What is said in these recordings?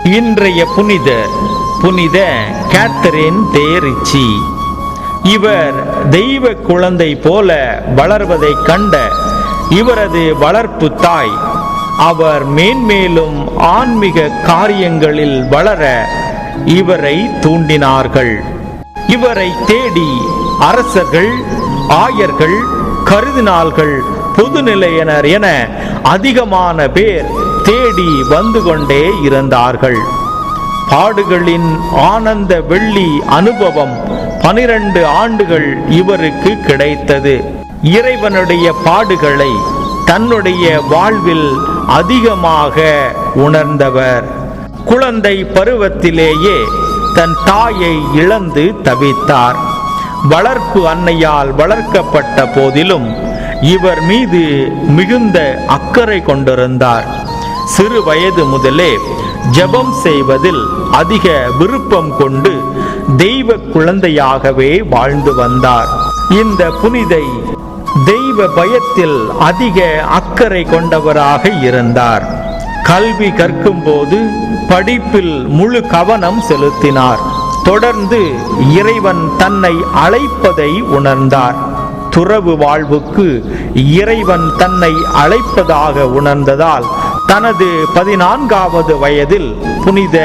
இன்றைய புனிதர் புனித கேத்தரின் தேரிச்சி. இவர் தெய்வ குழந்தை போல வளர்வதை கண்ட இவரது வளர்ப்பு தாய் அவர் மேன்மேலும் ஆன்மீக காரியங்களில் வளர இவரை தூண்டினார்கள். இவரை தேடி அரசர்கள், ஆயர்கள், கருதினால்கள், பொதுநிலையினர் என அதிகமான பேர் தேடி வந்து கொண்டே இருந்தார்கள். பாடுகளின் ஆனந்த வெள்ளி அனுபவம் 12 ஆண்டுகள் இவருக்கு கிடைத்தது. இறைவனுடைய பாடுகளை தன்னுடைய வாழ்வில் அதிகமாக உணர்ந்தவர். குழந்தை பருவத்திலேயே தன் தாயை இழந்து தவித்தார். வளர்ப்பு அன்னையால் வளர்க்கப்பட்ட போதிலும் இவர் மீது மிகுந்த அக்கறை கொண்டிருந்தார். சிறு வயது முதலே ஜெபம் செய்வதில் அதிக விருப்பம் கொண்டு தெய்வ குழந்தையாகவே வாழ்ந்து வந்தார். இந்த புனிதை தெய்வ பயத்தில் அதிக அக்கறை கொண்டவராக இருந்தார். கல்வி கற்கும் போது படிப்பில் முழு கவனம் செலுத்தினார். தொடர்ந்து இறைவன் தன்னை அழைப்பதை உணர்ந்தார். துறவு வாழ்வுக்கு இறைவன் தன்னை அழைப்பதாக உணர்ந்ததால் தனது 14வது வயதில் புனித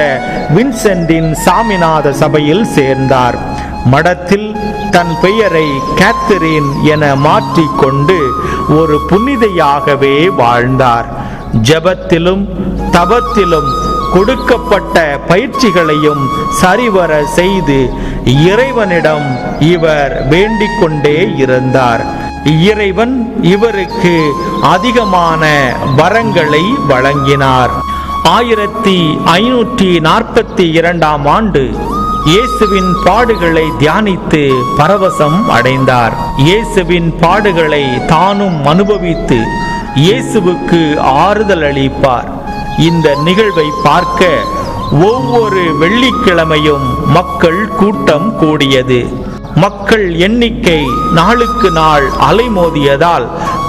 வின்சென்டின் சாமிநாத சபையில் சேர்ந்தார். மடத்தில் தன் பெயரை கேத்தரின் என மாற்றிக்கொண்டு ஒரு புனிதையாகவே வாழ்ந்தார். ஜெபத்திலும் தவத்திலும் கொடுக்கப்பட்ட பயிற்சிகளையும் சரிவர செய்து இறைவனிடம் இவர் வேண்டிக் கொண்டே இருந்தார். இறைவன் இவருக்கு அதிகமான வரங்களை வழங்கினார். 1542ஆம் ஆண்டு இயேசுவின் பாடுகளை தியானித்து பரவசம் அடைந்தார். இயேசுவின் பாடுகளை தானும் அனுபவித்து இயேசுவுக்கு ஆறுதல் அளிப்பார். இந்த நிகழ்வை பார்க்க ஒவ்வொரு வெள்ளிக்கிழமையும் மக்கள் கூட்டம் கூடியது. மக்கள் எண்ணிக்கை நாளுக்கு நாள் அலைமோதியதால்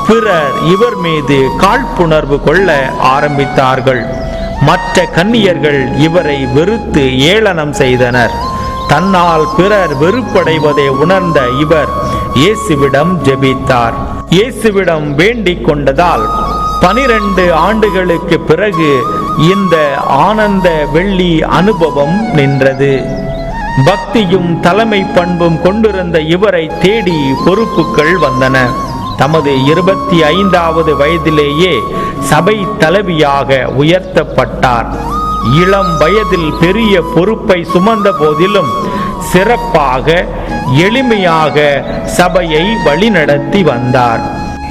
பிறர் இவர் மீது காழ்ப்புணர்வு கொள்ள ஆரம்பித்தார்கள். மற்ற கன்னியர்கள் இவரை வெறுத்து ஏளனம் செய்தனர். தன்னால் பிறர் வெறுப்படைவதை உணர்ந்த இவர் இயேசுவிடம் ஜெபித்தார். இயேசுவிடம் வேண்டிக் கொண்டதால் 12 ஆண்டுகளுக்கு பிறகு இந்த ஆனந்த வெள்ளி அனுபவம் நின்றது. பக்தியும் தலைமை பண்பும் கொண்டிருந்த இவரை தேடி பொறுப்புகள் வந்தன. தமது 25வது வயதிலேயே சபை தலைவியாக உயர்த்தப்பட்டார். இளம் வயதில் பெரிய பொறுப்பை சுமந்த போதிலும் சிறப்பாக எளிமையாக சபையை வழிநடத்தி வந்தார்.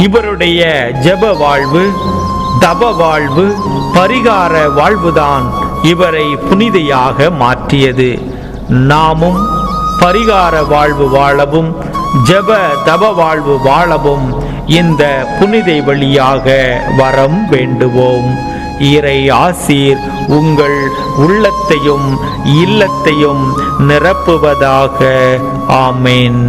இவருடைய ஜெப வாழ்வு, தப வாழ்வு, பரிகார வாழ்வுதான் இவரை புனிதையாக மாற்றியது. நாமும் பரிகார வாழ்வு வாழவும் ஜெப தப வாழ்வு வாழவும் இந்த புனிதை வழியாக வரம் வேண்டுவோம். இறை ஆசீர் உங்கள் உள்ளத்தையும் இல்லத்தையும் நிரப்புவதாக. ஆமேன்.